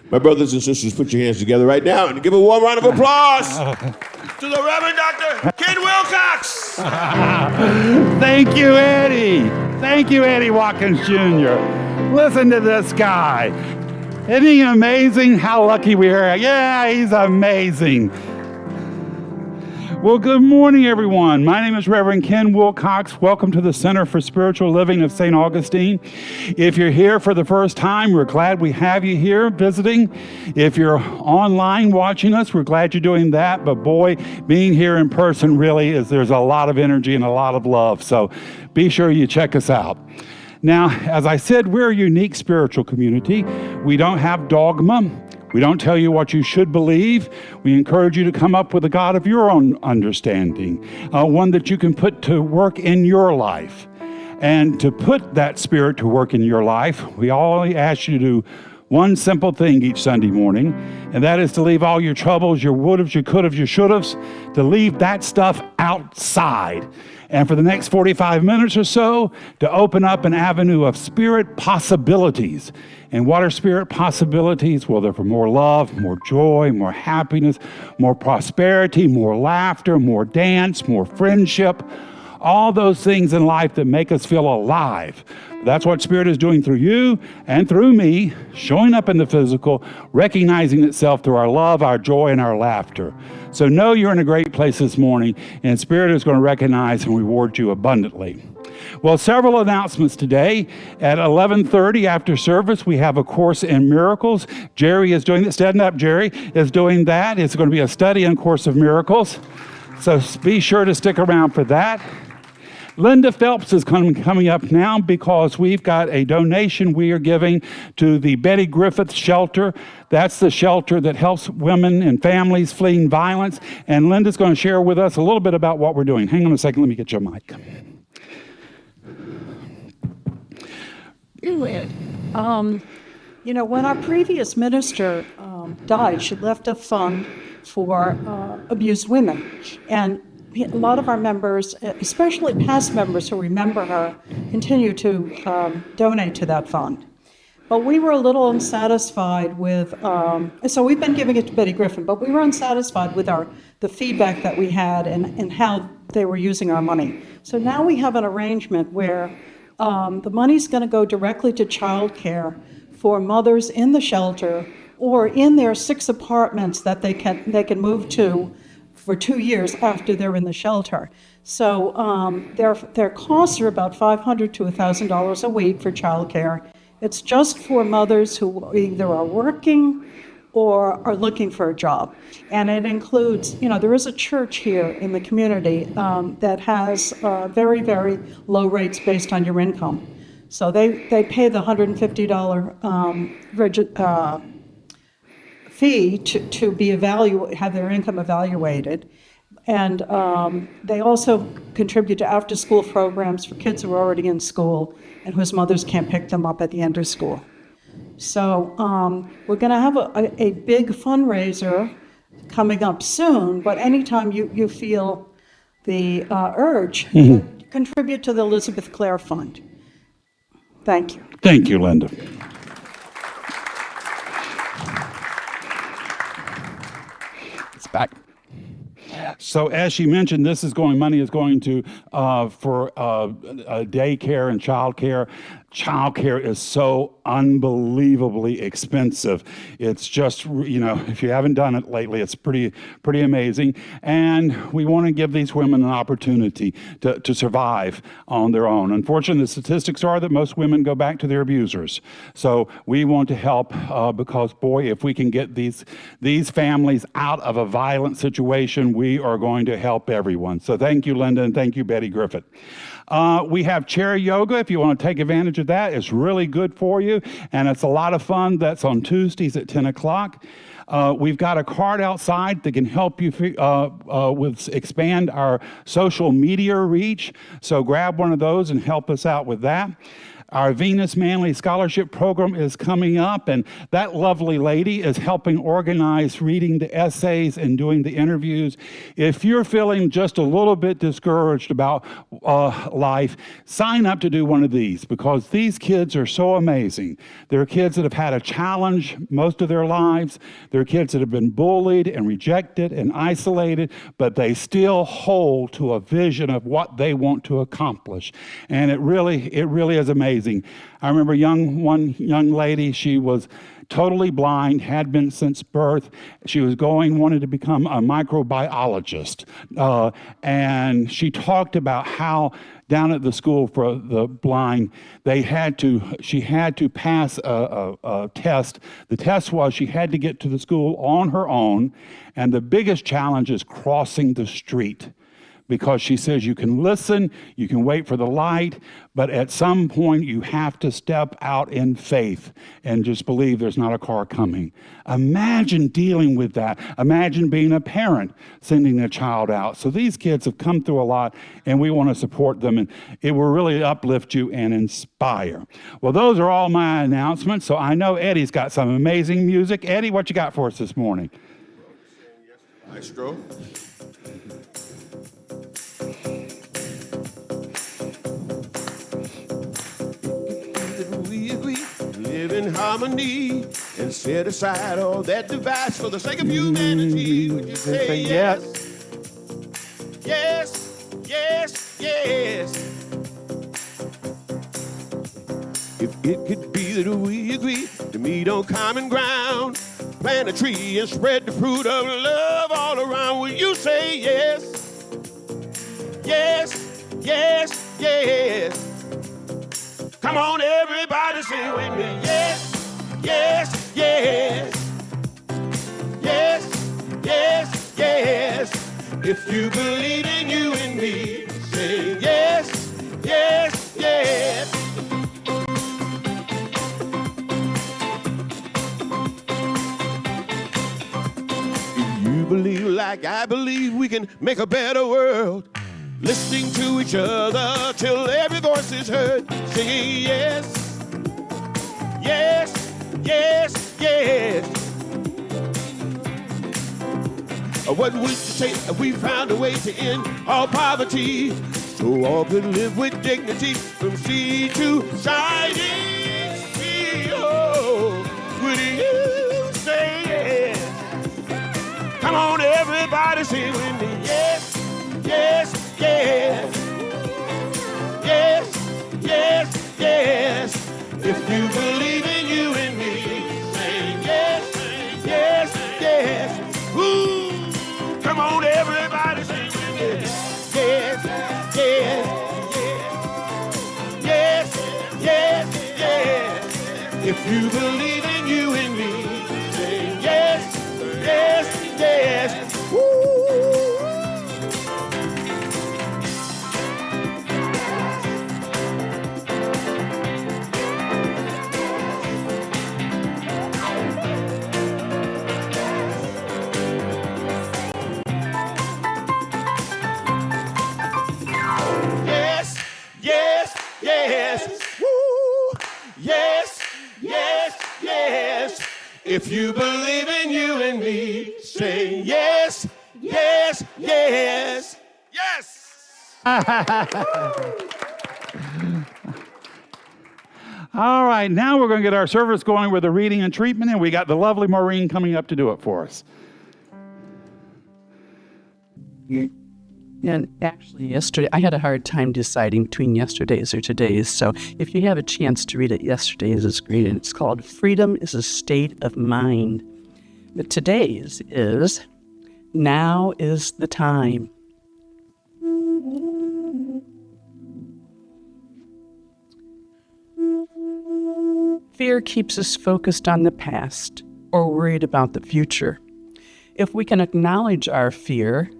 My brothers and sisters, put your hands together right now and give a warm round of applause to the Reverend Dr. Ken Wilcox. Thank you, Eddie. Thank you, Eddie Watkins Jr. Listen to this guy. Isn't he amazing how lucky we are? Yeah, he's amazing. Well, good morning, everyone. My name is Reverend Ken Wilcox. Welcome to the Center for Spiritual Living of St. Augustine. If you're here for the first time, we're glad we have you here visiting. If you're online watching us, we're glad you're doing that. But boy, being here in person really there's a lot of energy and a lot of love. So be sure you check us out. Now, as I said, we're a unique spiritual community. We don't have dogma. We don't tell you what you should believe. We encourage you to come up with a God of your own understanding, one that you can put to work in your life. And to put that Spirit to work in your life, we only ask you to do one simple thing each Sunday morning, and that is to leave all your troubles, your would-haves, your could-haves, your should-haves, to leave that stuff outside. And for the next 45 minutes or so, to open up an avenue of spirit possibilities. And what are spirit possibilities? Well, they're for more love, more joy, more happiness, more prosperity, more laughter, more dance, more friendship, all those things in life that make us feel alive. That's what Spirit is doing through you and through me, showing up in the physical, recognizing itself through our love, our joy, and our laughter. So know you're in a great place this morning, and Spirit is going to recognize and reward you abundantly. Well, several announcements today. At 11:30 after service, we have a course in miracles. Jerry is doing that. Stand up, Jerry is doing that. It's going to be a study in Course of Miracles. So be sure to stick around for that. Linda Phelps is coming up now because we've got a donation we are giving to the Betty Griffith Shelter. That's the shelter that helps women and families fleeing violence. And Linda's going to share with us a little bit about what we're doing. Hang on a second. Let me get your mic. When our previous minister died, she left a fund for abused women. And a lot of our members, especially past members who remember her, continue to donate to that fund. But we were a little unsatisfied with, so we've been giving it to Betty Griffin, but we were unsatisfied with the feedback that we had and how they were using our money. So now we have an arrangement where the money's going to go directly to child care for mothers in the shelter or in their 6 apartments that they can move to for 2 years after they're in the shelter. So their costs are about $500 to $1,000 a week for childcare. It's just for mothers who either are working or are looking for a job. And it includes, there is a church here in the community that has very, very low rates based on your income. So they pay the $150 fee to be have their income evaluated. And they also contribute to after-school programs for kids who are already in school and whose mothers can't pick them up at the end of school. So we're going to have a big fundraiser coming up soon, but anytime you feel the urge, contribute to the Elizabeth Clare Fund. Thank you. Thank you, Linda. It's back. So as she mentioned, money is going to for daycare and childcare. Childcare is so unbelievably expensive. It's just, if you haven't done it lately, it's pretty amazing. And we want to give these women an opportunity to survive on their own. Unfortunately, the statistics are that most women go back to their abusers. So we want to help because, boy, if we can get these families out of a violent situation, we are going to help everyone. So thank you, Linda, and thank you, Betty Griffith. We have chair yoga. If you want to take advantage of that, it's really good for you, and it's a lot of fun. That's on Tuesdays at 10 o'clock. We've got a card outside that can help you expand our social media reach, so grab one of those and help us out with that. Our Venus Manley Scholarship Program is coming up, and that lovely lady is helping organize reading the essays and doing the interviews. If you're feeling just a little bit discouraged about life, sign up to do one of these, because these kids are so amazing. They're kids that have had a challenge most of their lives. They're kids that have been bullied and rejected and isolated, but they still hold to a vision of what they want to accomplish. And it really is amazing. I remember one young lady, she was totally blind, had been since birth. She wanted to become a microbiologist. And she talked about how down at the school for the blind, she had to pass a test. The test was she had to get to the school on her own, and the biggest challenge is crossing the street. Because she says you can listen, you can wait for the light, but at some point you have to step out in faith and just believe there's not a car coming. Imagine dealing with that. Imagine being a parent sending a child out. So these kids have come through a lot, and we want to support them, and it will really uplift you and inspire. Well, those are all my announcements, so I know Eddie's got some amazing music. Eddie, what you got for us this morning? Maestro. Live in harmony and set aside all that divides for the sake of humanity. Would you say yes? Yes, yes, yes. If it could be that we agree to meet on common ground, plant a tree and spread the fruit of love all around, will you say yes? Yes, yes, yes. Come on, everybody, sing with me. Yes, yes, yes. Yes, yes, yes. If you believe in you and me, say yes, yes, yes. If you believe like I believe, we can make a better world. Listening to each other till every voice is heard, singing yes, yes, yes, yes. What would you say if we found a way to end all poverty, so all could live with dignity from sea to shining sea? Oh, would you say yes? Come on, everybody, sing with me. Yes, yes. Yes, yes, yes, yes. If you believe in you and me, say yes, yes, yes. Woo! Come on, everybody, sing with me. Yes, yes, yes, yes, yes. If you believe in you and me, say yes, yes, yes. Woo! Yes, woo, yes, yes, yes. If you believe in you and me, say yes, yes, yes, yes. All right, now we're going to get our service going with the reading and treatment, and we got the lovely Maureen coming up to do it for us. And actually, yesterday, I had a hard time deciding between yesterday's or today's. So if you have a chance to read it, yesterday's is great. And it's called Freedom is a State of Mind. But today's is Now is the Time. Fear keeps us focused on the past or worried about the future. If we can acknowledge our fear,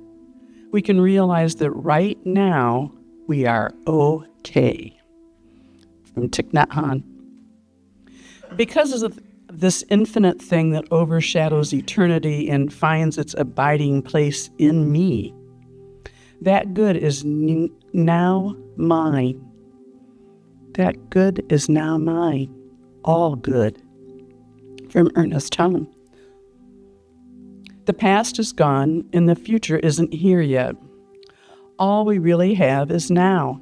we can realize that right now we are okay. From Thich Nhat Hanh. Because of this infinite thing that overshadows eternity and finds its abiding place in me, that good is now mine. That good is now mine, all good. From Ernest Helen. The past is gone and the future isn't here yet. All we really have is now.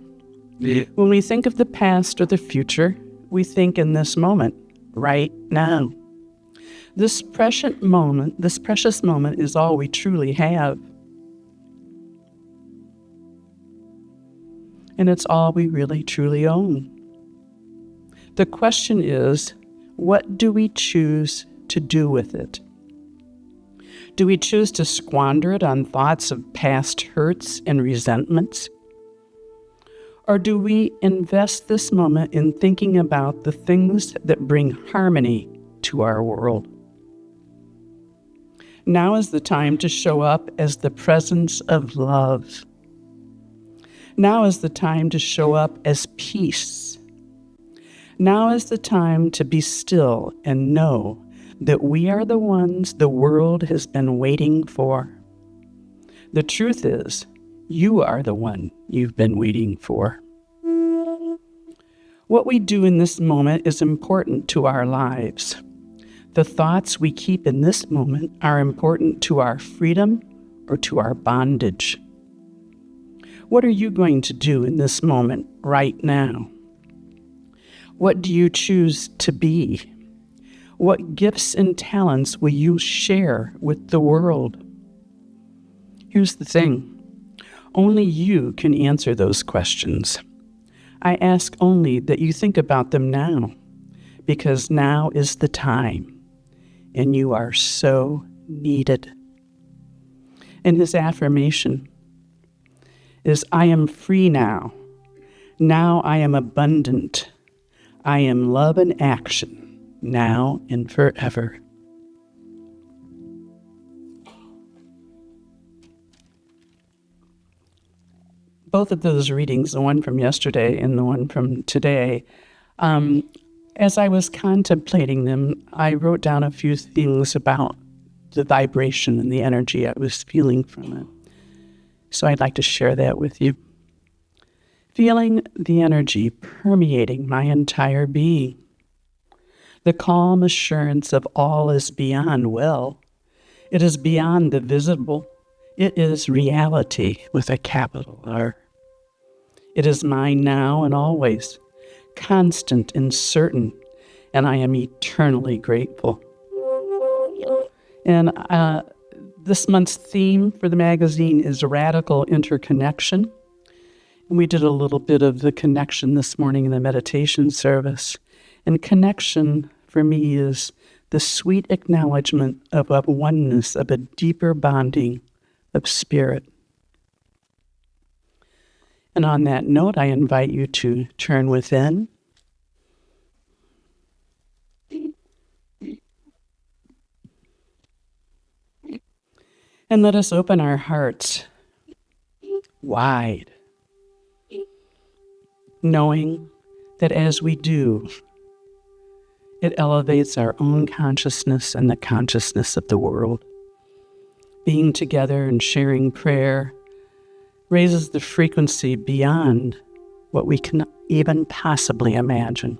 Yeah. When we think of the past or the future, we think in this moment, right now. This precious moment is all we truly have. And it's all we really truly own. The question is, what do we choose to do with it? Do we choose to squander it on thoughts of past hurts and resentments? Or do we invest this moment in thinking about the things that bring harmony to our world? Now is the time to show up as the presence of love. Now is the time to show up as peace. Now is the time to be still and know that we are the ones the world has been waiting for. The truth is, you are the one you've been waiting for. What we do in this moment is important to our lives. The thoughts we keep in this moment are important to our freedom or to our bondage. What are you going to do in this moment right now? What do you choose to be? What gifts and talents will you share with the world? Here's the thing. Only you can answer those questions. I ask only that you think about them now, because now is the time, and you are so needed. And his affirmation is, I am free now. Now I am abundant. I am love in action. Now and forever. Both of those readings, the one from yesterday and the one from today, as I was contemplating them, I wrote down a few things about the vibration and the energy I was feeling from it. So I'd like to share that with you. Feeling the energy permeating my entire being. The calm assurance of all is beyond well. It is beyond the visible. It is reality with a capital R. It is mine now and always, constant and certain, and I am eternally grateful. And this month's theme for the magazine is radical interconnection. And we did a little bit of the connection this morning in the meditation service. And connection for me is the sweet acknowledgement of a oneness, of a deeper bonding of spirit. And on that note, I invite you to turn within. And let us open our hearts wide, knowing that as we do, it elevates our own consciousness and the consciousness of the world. Being together and sharing prayer raises the frequency beyond what we can even possibly imagine.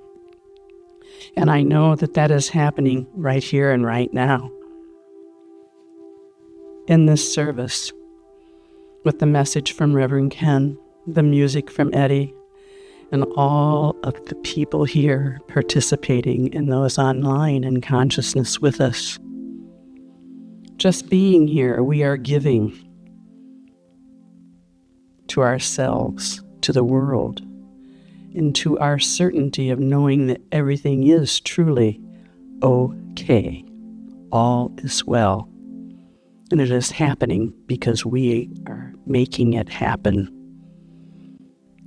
And I know that that is happening right here and right now. In this service, with the message from Reverend Ken, the music from Eddie, and all of the people here participating and those online in consciousness with us. Just being here, we are giving to ourselves, to the world, and to our certainty of knowing that everything is truly okay. All is well. And it is happening because we are making it happen.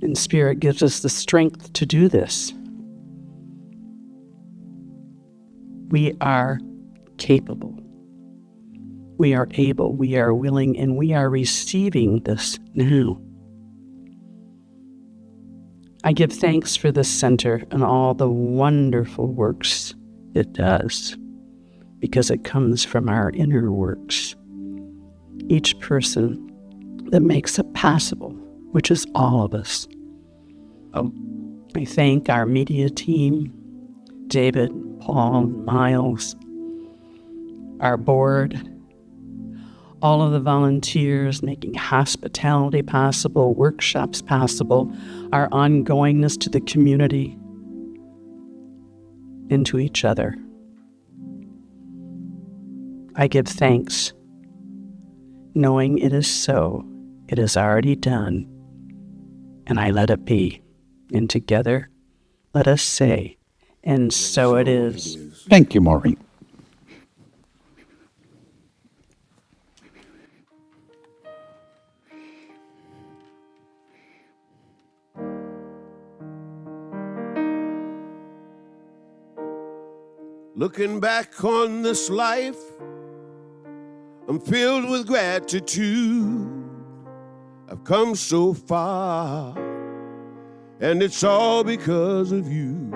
And Spirit gives us the strength to do this. We are capable. We are able, we are willing, and we are receiving this now. I give thanks for this center and all the wonderful works it does, because it comes from our inner works. Each person that makes it possible, which is all of us. And We thank our media team, David, Paul, Miles, our board, all of the volunteers making hospitality possible, workshops possible, our ongoingness to the community and to each other. I give thanks, knowing it is so, it is already done, and I let it be. And together, let us say, and so it is. Thank you, Maureen. Looking back on this life, I'm filled with gratitude. I've come so far, and it's all because of you.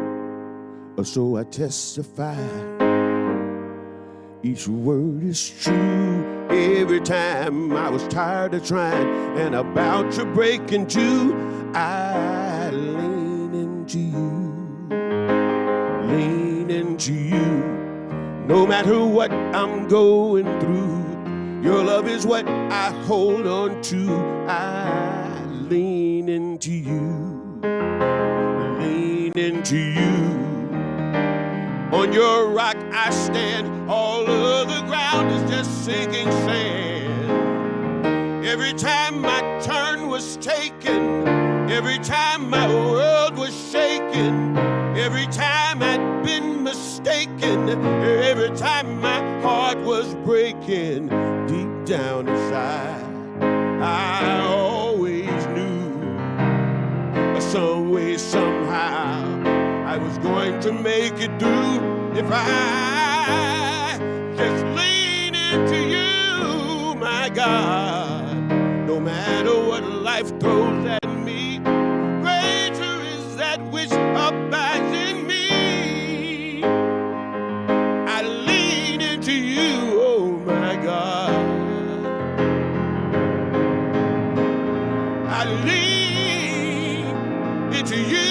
So I testify, each word is true. Every time I was tired of trying and about to break into, I lean into you, lean into you. No matter what I'm going through, your love is what I hold on to. I lean into you, lean into you. On your rock I stand, all of the ground is just sinking sand. Every time my turn was taken, every time my world was shaken, every time I'd been mistaken, every time my heart was breaking, deep down inside, I always knew, some way, somehow, I was going to make it through if I just lean into you, my God. No matter what life throws at me, greater is that which abides in me. I lean into you, oh my God. I lean into you.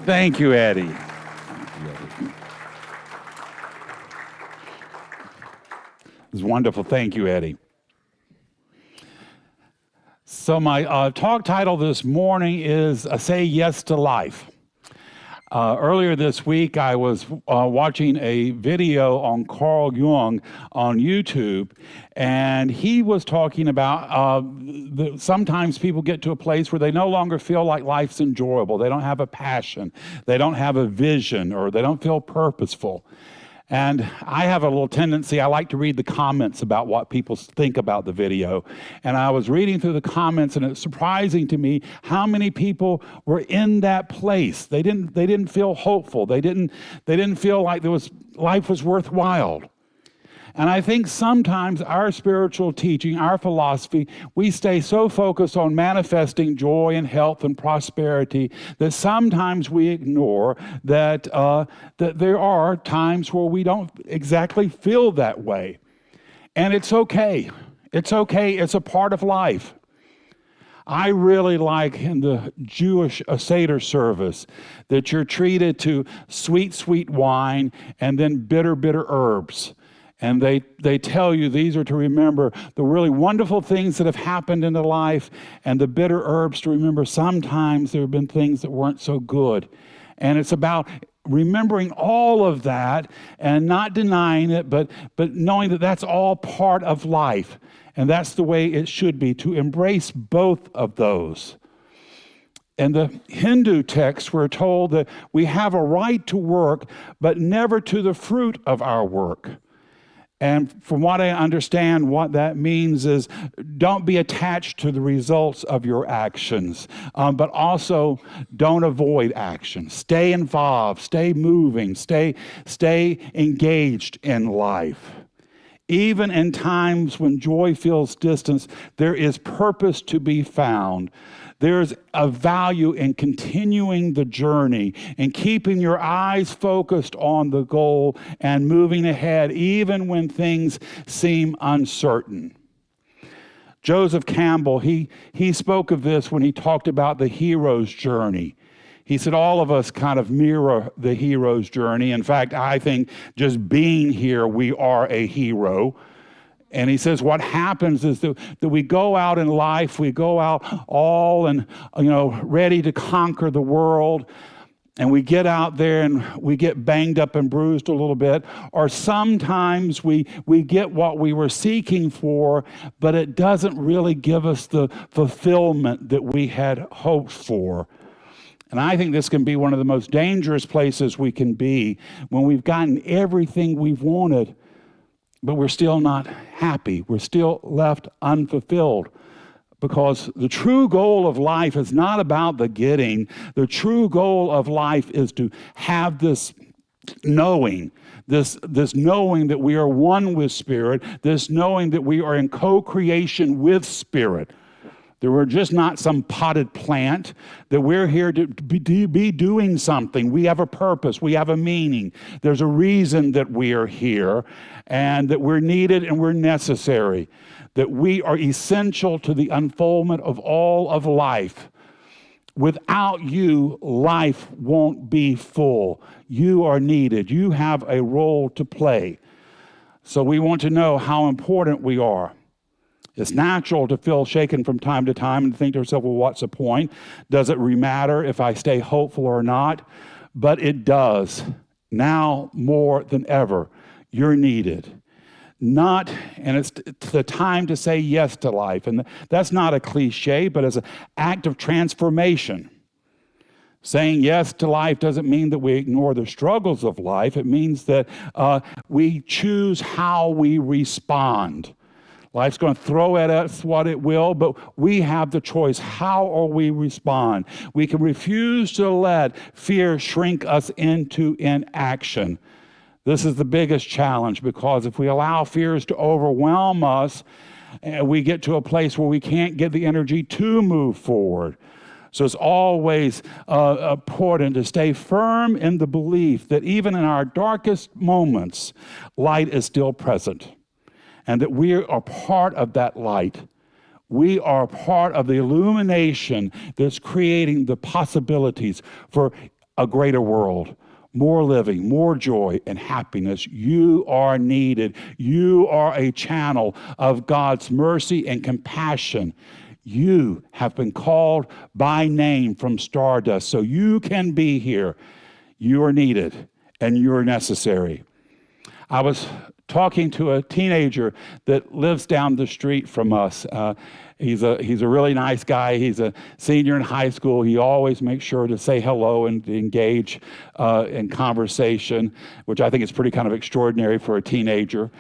Thank you, Eddie. It was wonderful. Thank you, Eddie. So my talk title this morning is Say Yes to Life. Earlier this week, I was watching a video on Carl Jung on YouTube, and he was talking about sometimes people get to a place where they no longer feel like life's enjoyable. They don't have a passion. They don't have a vision, or they don't feel purposeful. And I have a little tendency, I like to read the comments about what people think about the video. And I was reading through the comments, and it's surprising to me how many people were in that place. They didn't feel hopeful. They didn't feel like life was worthwhile. And I think sometimes our spiritual teaching, our philosophy, we stay so focused on manifesting joy and health and prosperity that sometimes we ignore that there are times where we don't exactly feel that way. And it's okay. It's okay. It's a part of life. I really like in the Jewish Seder service that you're treated to sweet, sweet wine and then bitter, bitter herbs. And they tell you these are to remember the really wonderful things that have happened in the life, and the bitter herbs to remember sometimes there have been things that weren't so good. And it's about remembering all of that and not denying it, but knowing that that's all part of life. And that's the way it should be, to embrace both of those. In the Hindu text, we're told that we have a right to work, but never to the fruit of our work. And from what I understand, what that means is don't be attached to the results of your actions, but also don't avoid action. Stay involved, stay moving, stay engaged in life. Even in times when joy feels distant, there is purpose to be found. There's a value in continuing the journey and keeping your eyes focused on the goal and moving ahead even when things seem uncertain. Joseph Campbell, he spoke of this when he talked about the hero's journey. He said all of us kind of mirror the hero's journey. In fact, I think just being here, we are a hero. And he says what happens is that we go out in life, we go out all and, ready to conquer the world. And we get out there and we get banged up and bruised a little bit. Or sometimes we get what we were seeking for, but it doesn't really give us the fulfillment that we had hoped for. And I think this can be one of the most dangerous places we can be when we've gotten everything we've wanted, but we're still not happy. We're still left unfulfilled. Because the true goal of life is not about the getting. The true goal of life is to have this knowing, this knowing that we are one with Spirit, this knowing that we are in co-creation with Spirit. That we're just not some potted plant, that we're here to be doing something. We have a purpose, we have a meaning. There's a reason that we are here, and that we're needed and we're necessary. That we are essential to the unfoldment of all of life. Without you, life won't be full. You are needed. You have a role to play. So we want to know how important we are. It's natural to feel shaken from time to time and think to yourself, well, what's the point? Does it really matter if I stay hopeful or not? But it does. Now more than ever, you're needed. And it's the time to say yes to life. And that's not a cliche, but as an act of transformation. Saying yes to life doesn't mean that we ignore the struggles of life. It means that we choose how we respond. Life's going to throw at us what it will, but we have the choice. How will we respond? We can refuse to let fear shrink us into inaction. This is the biggest challenge, because if we allow fears to overwhelm us, we get to a place where we can't get the energy to move forward. So it's always important to stay firm in the belief that even in our darkest moments, light is still present, and that we are part of that light. We are part of the illumination that's creating the possibilities for a greater world. More living, more joy and happiness. You are needed. You are a channel of God's mercy and compassion. You have been called by name from stardust, so you can be here. You are needed and you are necessary. I was talking to a teenager that lives down the street from us. He's a really nice guy. He's a senior in high school. He always makes sure to say hello and to engage in conversation, which I think is pretty kind of extraordinary for a teenager.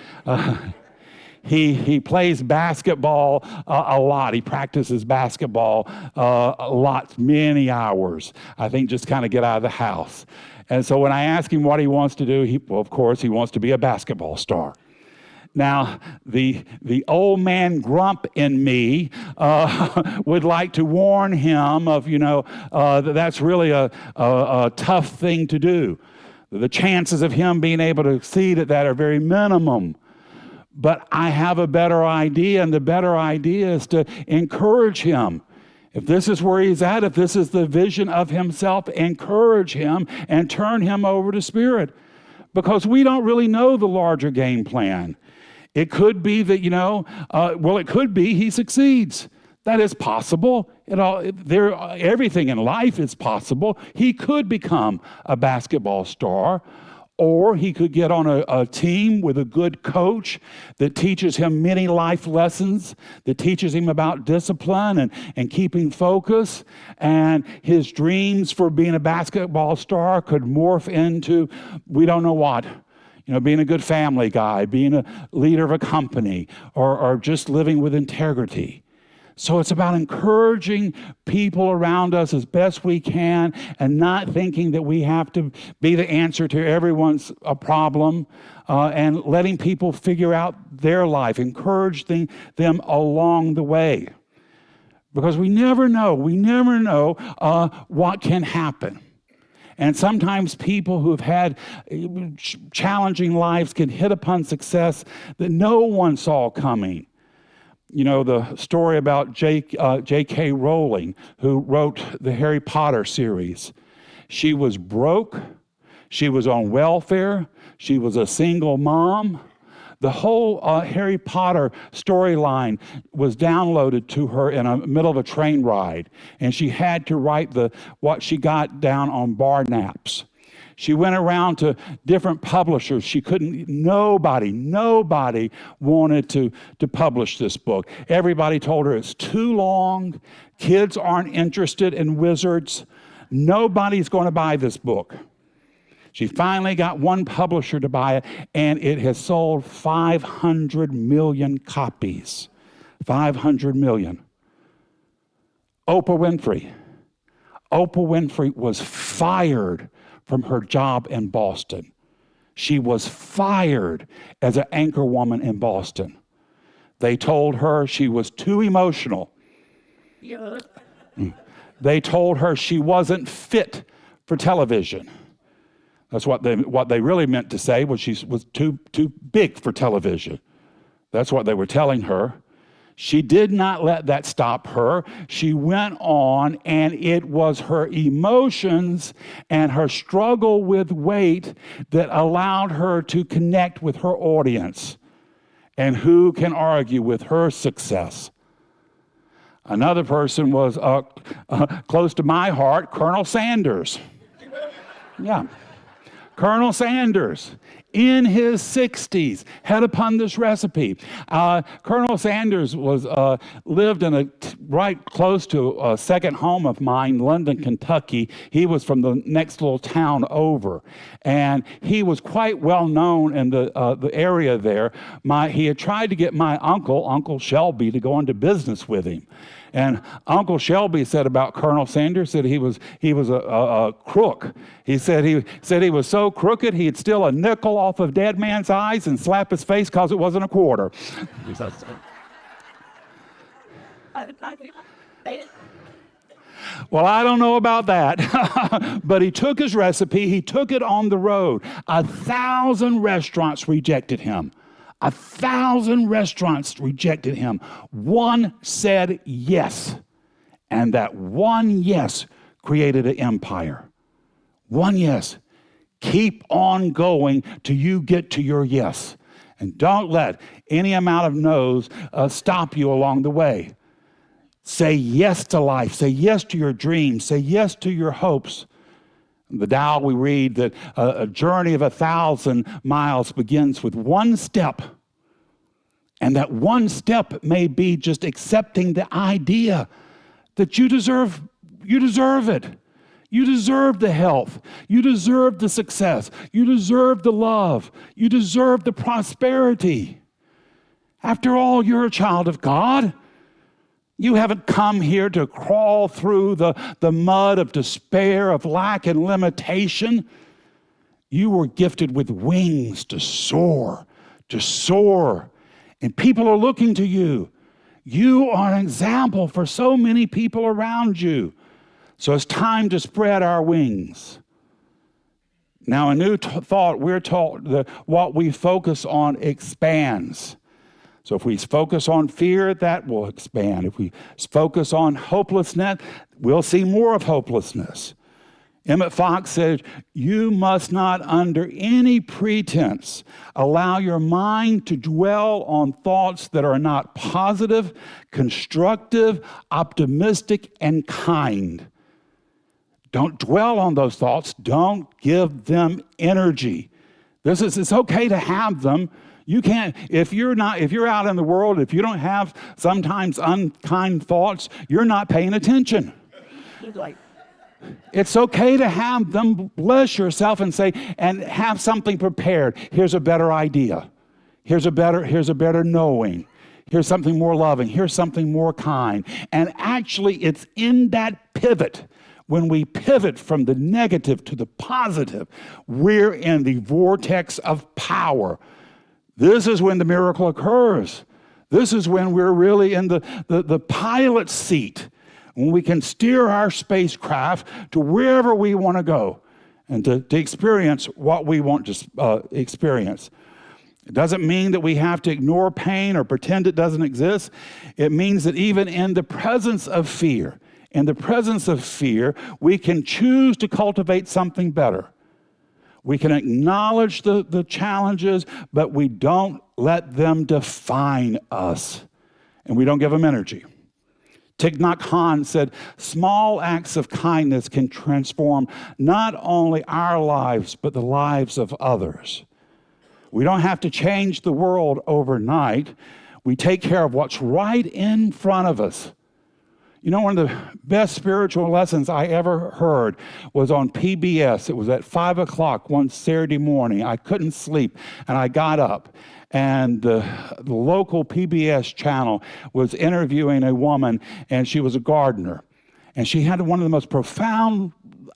He plays basketball a lot. He practices basketball a lot, many hours. I think just kind of get out of the house. And so when I ask him what he wants to do, of course, he wants to be a basketball star. Now, the old man grump in me would like to warn him of, that that's really a tough thing to do. The chances of him being able to succeed at that are very minimum. But I have a better idea, and the better idea is to encourage him. If this is where he's at, if this is the vision of himself, encourage him and turn him over to Spirit. Because we don't really know the larger game plan. It could be that, it could be he succeeds. That is possible. Everything in life is possible. He could become a basketball star. Or he could get on a team with a good coach that teaches him many life lessons, that teaches him about discipline and keeping focus. And his dreams for being a basketball star could morph into, we don't know what, being a good family guy, being a leader of a company, or just living with integrity. So it's about encouraging people around us as best we can and not thinking that we have to be the answer to everyone's problem, and letting people figure out their life, encouraging them along the way. Because we never know what can happen. And sometimes people who've had challenging lives can hit upon success that no one saw coming. You know, the story about J.K. Rowling, who wrote the Harry Potter series. She was broke. She was on welfare. She was a single mom. The whole Harry Potter storyline was downloaded to her in the middle of a train ride, and she had to write what she got down on bar naps. She went around to different publishers. Nobody wanted to publish this book. Everybody told her it's too long. Kids aren't interested in wizards. Nobody's going to buy this book. She finally got one publisher to buy it, and it has sold 500 million copies. 500 million. Oprah Winfrey was fired from her job in Boston. She was fired as an anchor woman in Boston. They told her she was too emotional. They told her she wasn't fit for television. That's what they really meant to say, was she was too big for television. That's what they were telling her. She did not let that stop her. She went on, and it was her emotions and her struggle with weight that allowed her to connect with her audience. And who can argue with her success? Another person was close to my heart, Colonel Sanders. Yeah. Colonel Sanders, in his 60s, had upon this recipe. Colonel Sanders lived in right close to a second home of mine, London, Kentucky. He was from the next little town over, and he was quite well known in the area there. He had tried to get my Uncle Shelby, to go into business with him. And Uncle Shelby said about Colonel Sanders that he was a crook. He said he was so crooked he'd steal a nickel off of dead man's eyes and slap his face because it wasn't a quarter. Well, I don't know about that, but he took his recipe, he took it on the road. 1,000 restaurants rejected him. 1,000 restaurants rejected him. One said yes, and that one yes created an empire. One yes. Keep on going till you get to your yes. And don't let any amount of no's stop you along the way. Say yes to life. Say yes to your dreams. Say yes to your hopes. In the Tao, we read that a journey of 1,000 miles begins with one step. And that one step may be just accepting the idea that you deserve it. You deserve the health. You deserve the success. You deserve the love. You deserve the prosperity. After all, you're a child of God. You haven't come here to crawl through the mud of despair, of lack and limitation. You were gifted with wings to soar, and people are looking to you. You are an example for so many people around you. So it's time to spread our wings. Now, a new thought, we're taught that what we focus on expands. So if we focus on fear, that will expand. If we focus on hopelessness, we'll see more of hopelessness. Emmett Fox said, you must not under any pretense allow your mind to dwell on thoughts that are not positive, constructive, optimistic, and kind. Don't dwell on those thoughts. Don't give them energy. It's okay to have them. You can't, if you're out in the world, if you don't have sometimes unkind thoughts, you're not paying attention. It's okay to have them. Bless yourself and say, and have something prepared. Here's a better idea. Here's a better knowing. Here's something more loving. Here's something more kind. And actually, it's in that pivot, when we pivot from the negative to the positive, we're in the vortex of power. This is when the miracle occurs. This is when we're really in the pilot seat, when we can steer our spacecraft to wherever we want to go and to experience what we want to experience. It doesn't mean that we have to ignore pain or pretend it doesn't exist. It means that even in the presence of fear, we can choose to cultivate something better. We can acknowledge the challenges, but we don't let them define us, and we don't give them energy. Thich Nhat Hanh said, small acts of kindness can transform not only our lives, but the lives of others. We don't have to change the world overnight. We take care of what's right in front of us. You know, one of the best spiritual lessons I ever heard was on PBS. It was at 5 o'clock one Saturday morning. I couldn't sleep, and I got up, and the local PBS channel was interviewing a woman, and she was a gardener. And she had one of the most profound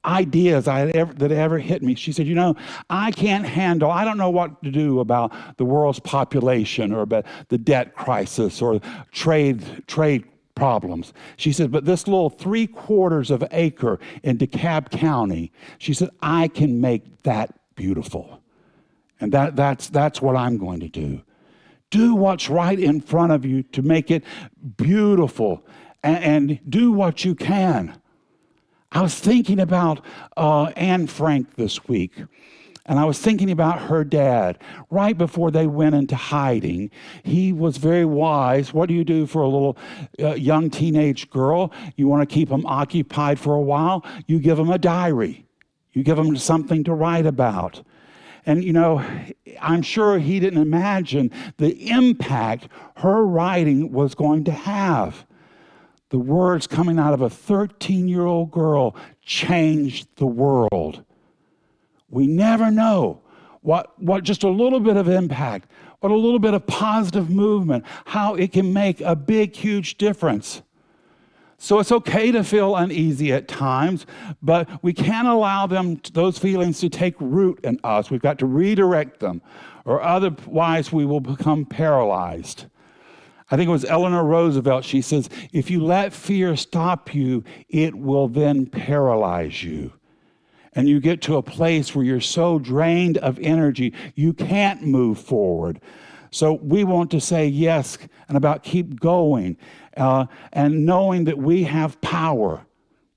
ideas that ever hit me. She said, you know, I don't know what to do about the world's population or about the debt crisis or trade problems. She said, but this little 3/4 of an acre in DeKalb County, she said, I can make that beautiful. And that's what I'm going to do. Do what's right in front of you to make it beautiful, and do what you can. I was thinking about Anne Frank this week, and I was thinking about her dad. Right before they went into hiding, he was very wise. What do you do for a little young teenage girl? You want to keep them occupied for a while? You give them a diary. You give them something to write about. And, you know, I'm sure he didn't imagine the impact her writing was going to have. The words coming out of a 13-year-old girl changed the world. We never know what just a little bit of impact, what a little bit of positive movement, how it can make a big, huge difference. So it's okay to feel uneasy at times, but we can't allow those feelings to take root in us. We've got to redirect them, or otherwise we will become paralyzed. I think it was Eleanor Roosevelt. She says, if you let fear stop you, it will then paralyze you. And you get to a place where you're so drained of energy, you can't move forward. So we want to say yes and about keep going and knowing that we have power.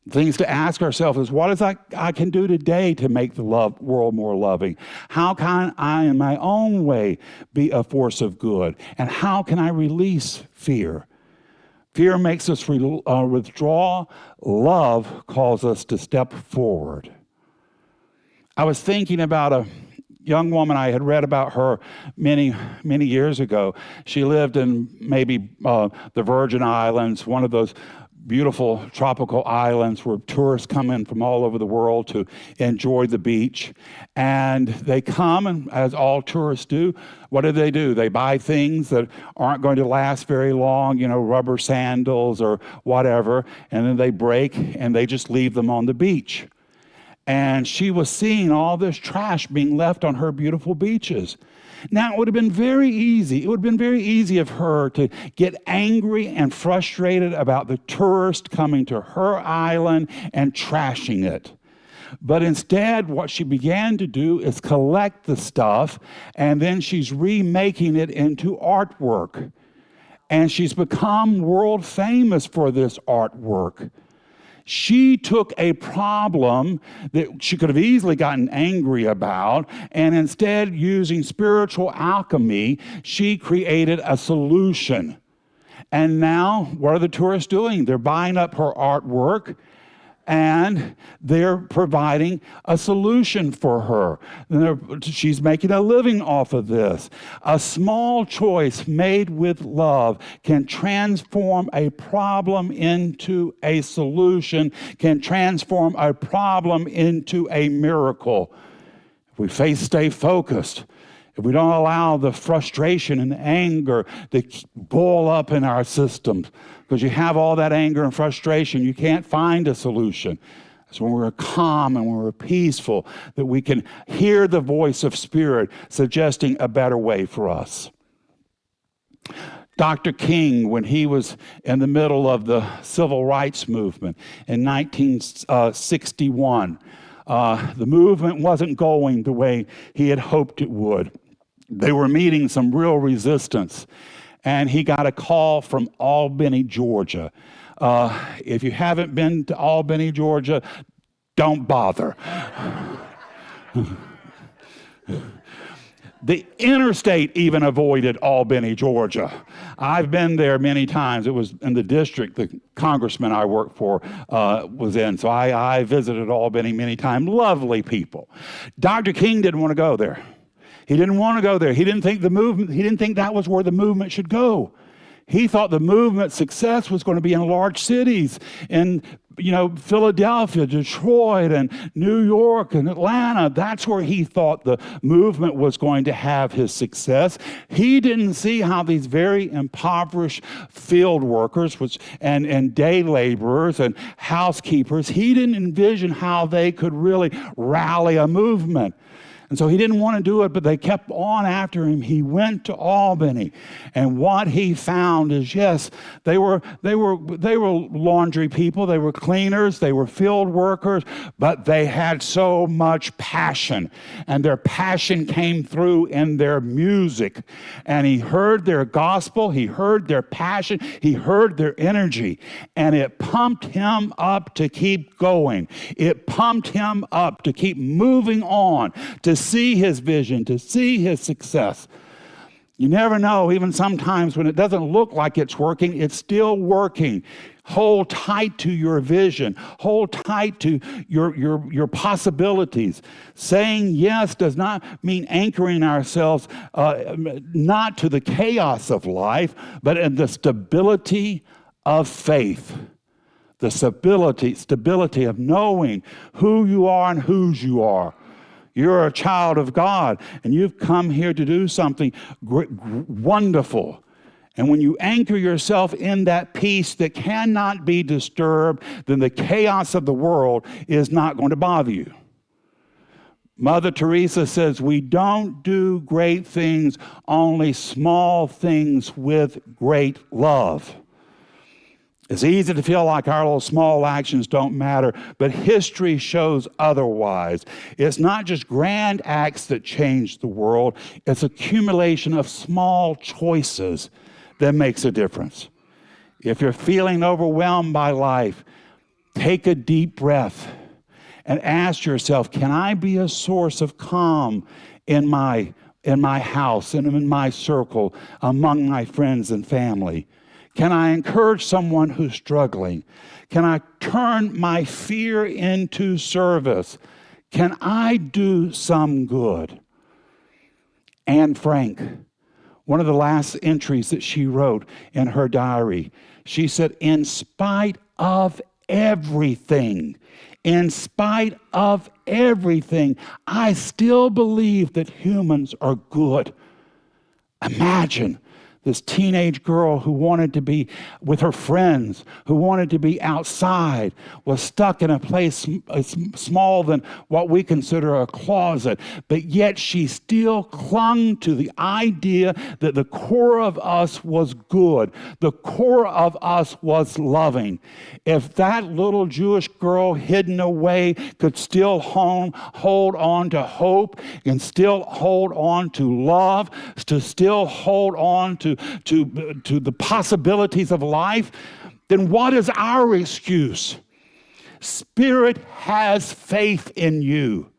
Things to ask ourselves is, what is I can do today to make the world more loving? How can I, in my own way, be a force of good? And how can I release fear? Fear makes us withdraw. Love calls us to step forward. I was thinking about a young woman. I had read about her many, many years ago. She lived in maybe the Virgin Islands, one of those beautiful tropical islands where tourists come in from all over the world to enjoy the beach. And they come, and as all tourists do, what do? They buy things that aren't going to last very long, you know, rubber sandals or whatever, and then they break and they just leave them on the beach. And she was seeing all this trash being left on her beautiful beaches. Now, it would have been very easy of her to get angry and frustrated about the tourist coming to her island and trashing it. But instead, what she began to do is collect the stuff, and then she's remaking it into artwork. And she's become world famous for this artwork. She took a problem that she could have easily gotten angry about, and instead, using spiritual alchemy, she created a solution. And now, what are the tourists doing? They're buying up her artwork, and they're providing a solution for her. She's making a living off of this. A small choice made with love can transform a problem into a solution, can transform a problem into a miracle. If we stay focused, if we don't allow the frustration and the anger to boil up in our systems, because you have all that anger and frustration, you can't find a solution. It's when we're calm and when we're peaceful that we can hear the voice of Spirit suggesting a better way for us. Dr. King, when he was in the middle of the civil rights movement in 1961, the movement wasn't going the way he had hoped it would. They were meeting some real resistance, and he got a call from Albany, Georgia. If you haven't been to Albany, Georgia, don't bother. The interstate even avoided Albany, Georgia. I've been there many times. It was in the district the congressman I worked for was in. So I visited Albany many times. Lovely people. Dr. King didn't want to go there. He didn't want to go there. He didn't think that was where the movement should go. He thought the movement's success was going to be in large cities, in Philadelphia, Detroit, and New York, and Atlanta. That's where he thought the movement was going to have his success. He didn't see how these very impoverished field workers and day laborers and housekeepers, he didn't envision how they could really rally a movement. And so he didn't want to do it, but they kept on after him. He went to Albany, and what he found is, yes, they were laundry people, they were cleaners, they were field workers, but they had so much passion, and their passion came through in their music. And he heard their gospel, he heard their passion, he heard their energy, and it pumped him up to keep going. It pumped him up to keep moving on, to see his vision, to see his success. You never know, even sometimes when it doesn't look like it's working, it's still working. Hold tight to your vision. Hold tight to your possibilities. Saying yes does not mean anchoring ourselves not to the chaos of life, but in the stability of faith. The stability of knowing who you are and whose you are. You're a child of God, and you've come here to do something wonderful. And when you anchor yourself in that peace that cannot be disturbed, then the chaos of the world is not going to bother you. Mother Teresa says, we don't do great things, only small things with great love. It's easy to feel like our little small actions don't matter, but history shows otherwise. It's not just grand acts that change the world. It's accumulation of small choices that makes a difference. If you're feeling overwhelmed by life, take a deep breath and ask yourself, can I be a source of calm in my house and in my circle, among my friends and family? Can I encourage someone who's struggling? Can I turn my fear into service? Can I do some good? Anne Frank, one of the last entries that she wrote in her diary, she said, in spite of everything, I still believe that humans are good. Imagine this teenage girl who wanted to be with her friends, who wanted to be outside, was stuck in a place small than what we consider a closet, but yet she still clung to the idea that the core of us was good, the core of us was loving. If that little Jewish girl hidden away could still hold on to hope and still hold on to love, to still hold on to the possibilities of life, then what is our excuse? Spirit has faith in you.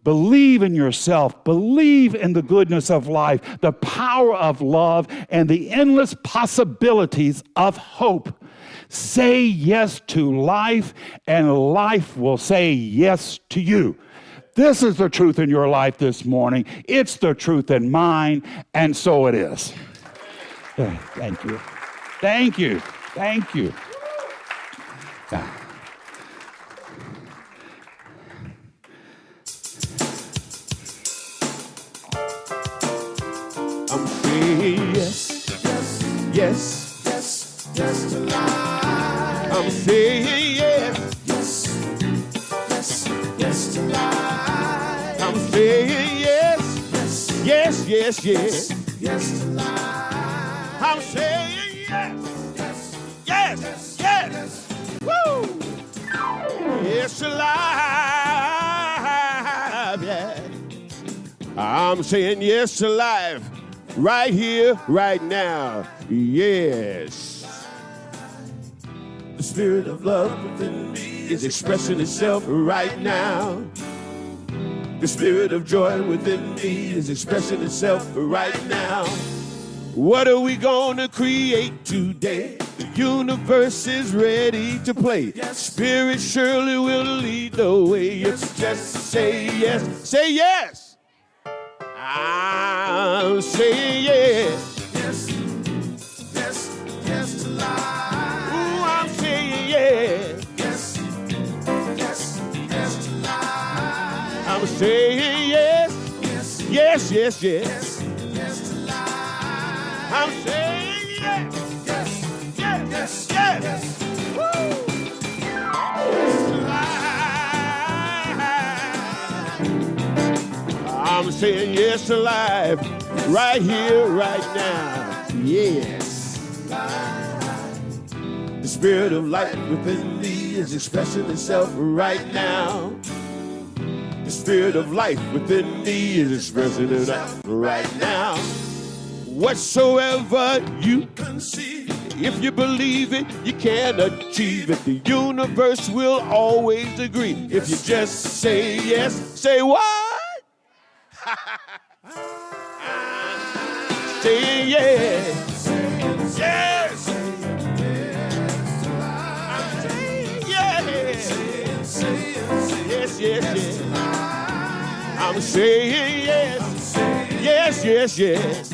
Believe in yourself. Believe in the goodness of life, the power of love, and the endless possibilities of hope. Say yes to life, and life will say yes to you. This is the truth in your life this morning. It's the truth in mine, and so it is. Thank you. Thank you. Thank you. yes. Yes, yes to life. I'm saying yes. Yes, yes, yes to life. I'm saying yes. Yes, Yes, yes, yes. yes to life. I'm saying yes. Yes, Yes, yes. Woo! Yes to life, yeah. I'm saying yes to life right here, right now. Yes. The spirit of love within me is expressing itself right now. The spirit of joy within me is expressing itself right now. What are we gonna create today? The universe is ready to play. Spirit surely will lead the way. It's just say yes. Say yes. I'm saying yes. yes, yes, yes to life. Ooh, I'm saying yes. Yes, yes, yes to life. I'm saying yes. Yes, Yes, yes, yes. yes, yes to life. I'm saying yes. Yes, Yes, yes, yes. yes. Woo! Yes to life. I'm saying yes to life right here, right now. Yes. The spirit of life within me is expressing itself right now. The spirit of life within me is expressing itself right now. Whatsoever you conceive, if you believe it, you can achieve it. The universe will always agree. If you just say yes, say what? Say yes. Yes. I'm saying yes. Yes, yes, yes. I'm saying yes. Yes, yes, yes.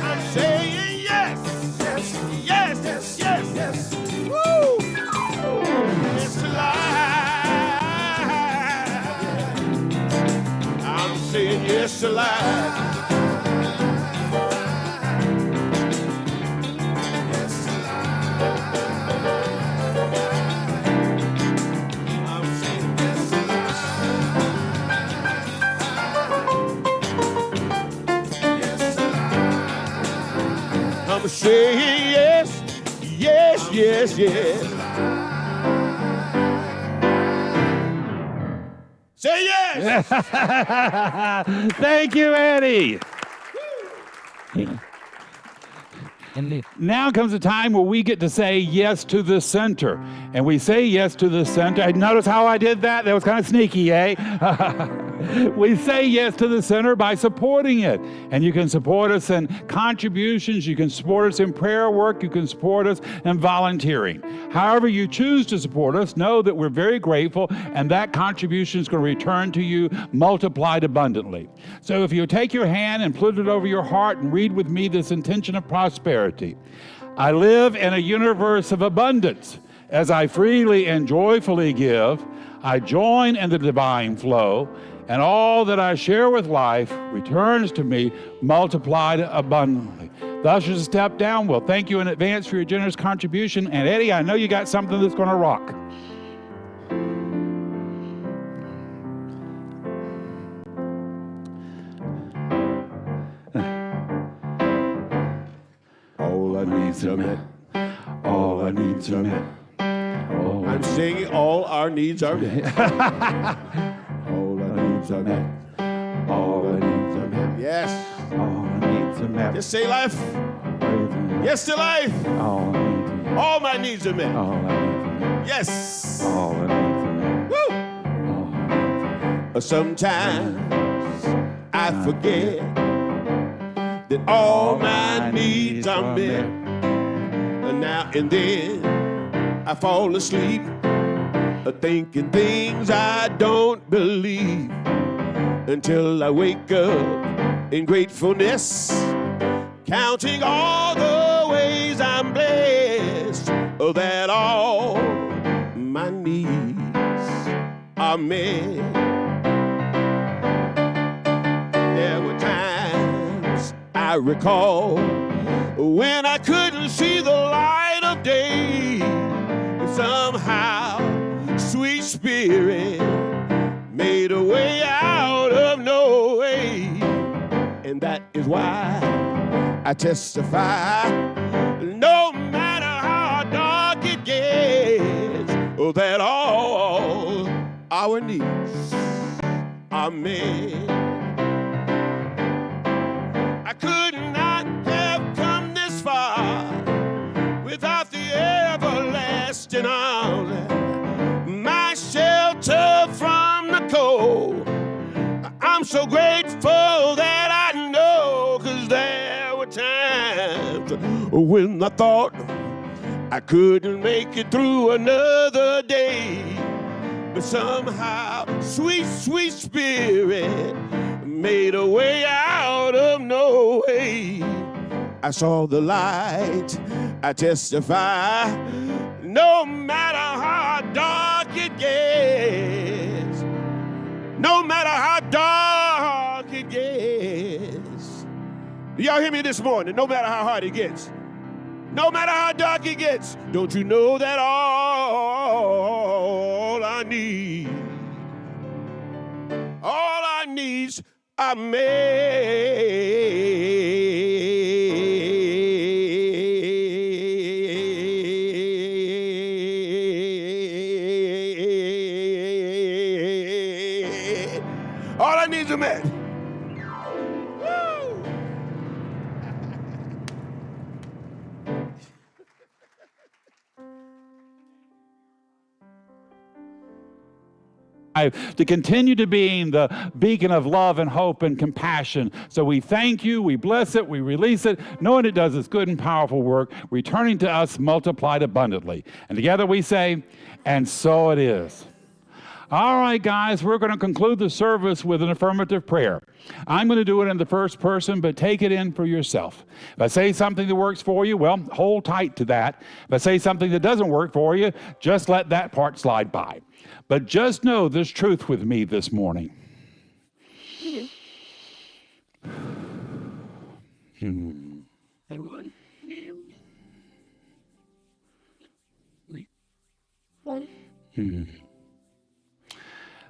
I'm saying yes. Yes, yes, yes. Woo! Yes to life. I'm saying yes to life. I'm saying yes, yes, yes, yes. Say yes. Thank you, Eddie. Now comes a time where we get to say yes to the center. And we say yes to the center. Notice how I did that? That was kind of sneaky, eh? We say yes to the center by supporting it. And you can support us in contributions. You can support us in prayer work. You can support us in volunteering. However you choose to support us, know that we're very grateful, and that contribution is going to return to you multiplied abundantly. So if you take your hand and put it over your heart and read with me this intention of prosperity. I live in a universe of abundance. As I freely and joyfully give, I join in the divine flow, and all that I share with life returns to me multiplied abundantly. The ushers step down. Well, thank you in advance for your generous contribution. And Eddie, I know you got something that's going to rock. All I needs are met. All our needs are met. I'm singing all our needs are met. All our needs are met. All our needs are met. Yes. All our needs are met. Yes, say life. Yes to life. All our needs are met. All my needs are met. All our needs are met. Yes. All our needs are met. Woo! All our needs are met. Sometimes I forget that all my needs are met. And now and then I fall asleep thinking things I don't believe until I wake up in gratefulness, counting all the ways I'm blessed, that all my needs are met. There were times I recall when I couldn't see the light of day. Somehow, sweet spirit made a way out of no way. And that is why I testify, no matter how dark it gets, that all our needs are met. I could not have come this far without the everlasting arms, my shelter from the cold. I'm so grateful that I know, 'cause there were times when I thought I couldn't make it through another day. But somehow, sweet, sweet spirit made a way out of no way. I saw the light, I testify, no matter how dark it gets, no matter how dark it gets. Do y'all hear me this morning? No matter how hard it gets, no matter how dark it gets, don't you know that all I need are made. All I need are met. To continue to being the beacon of love and hope and compassion. So we thank you, we bless it, we release it, knowing it does its good and powerful work, returning to us multiplied abundantly. And together we say, and so it is. All right, guys, we're going to conclude the service with an affirmative prayer. I'm going to do it in the first person, but take it in for yourself. If I say something that works for you, well, hold tight to that. If I say something that doesn't work for you, just let that part slide by. But just know this truth with me this morning.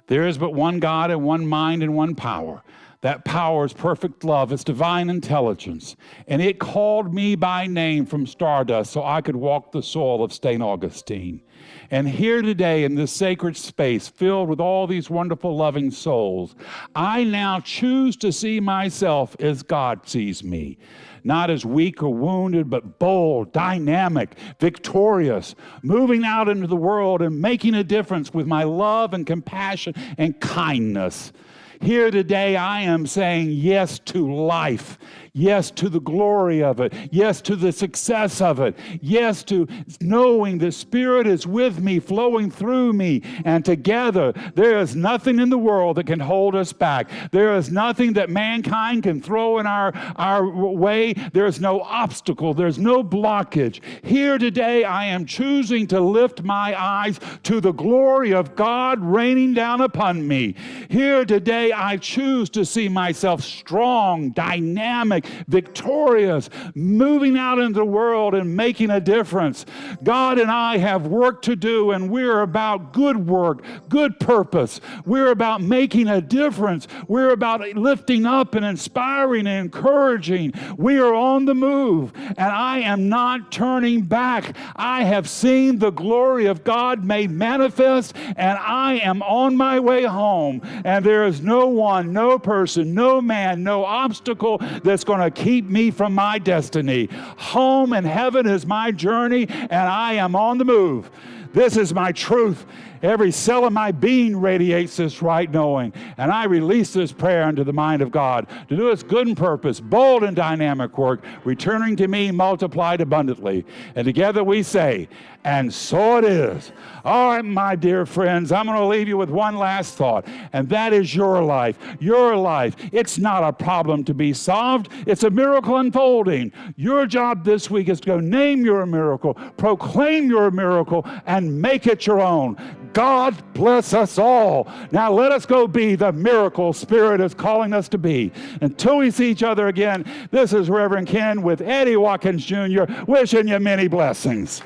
There is but one God and one mind and one power. That power is perfect love. It's divine intelligence. And it called me by name from stardust so I could walk the soil of St. Augustine. And here today in this sacred space filled with all these wonderful loving souls, I now choose to see myself as God sees me. Not as weak or wounded, but bold, dynamic, victorious, moving out into the world and making a difference with my love and compassion and kindness. Here today, I am saying yes to life, yes to the glory of it, yes to the success of it, yes to knowing the Spirit is with me, flowing through me, and together there is nothing in the world that can hold us back. There is nothing that mankind can throw in our way. There's no obstacle. There's no blockage. Here today, I am choosing to lift my eyes to the glory of God raining down upon me. Here today, I choose to see myself strong, dynamic, victorious, moving out into the world and making a difference. God and I have work to do, and we're about good work, good purpose. We're about making a difference. We're about lifting up and inspiring and encouraging. We are on the move, and I am not turning back. I have seen the glory of God made manifest, and I am on my way home, and there is no one, no person, no man, no obstacle that's going to keep me from my destiny. Home and heaven is my journey, and I am on the move. This is my truth. Every cell of my being radiates this right knowing. And I release this prayer into the mind of God to do its good and purpose, bold and dynamic work, returning to me multiplied abundantly. And together we say, and so it is. All right, my dear friends, I'm going to leave you with one last thought, and that is your life. Your life. It's not a problem to be solved. It's a miracle unfolding. Your job this week is to go name your miracle, proclaim your miracle, and make it your own. God bless us all. Now let us go be the miracle Spirit is calling us to be. Until we see each other again, this is Reverend Ken with Eddie Watkins Jr. wishing you many blessings.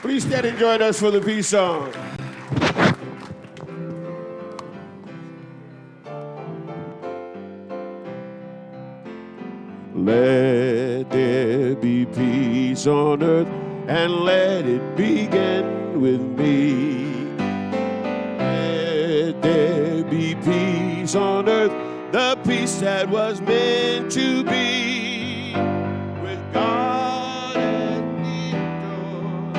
Please stand and join us for the peace song. Let there be peace on earth, and let it begin with me. Let there be peace on earth, the peace that was meant to be. With God and angels,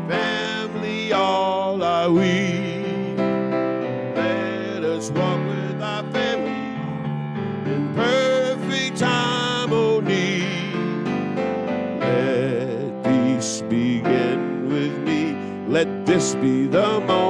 family all are we. Let us walk with our family in perfect harmony. Let peace begin with me. Let this be the moment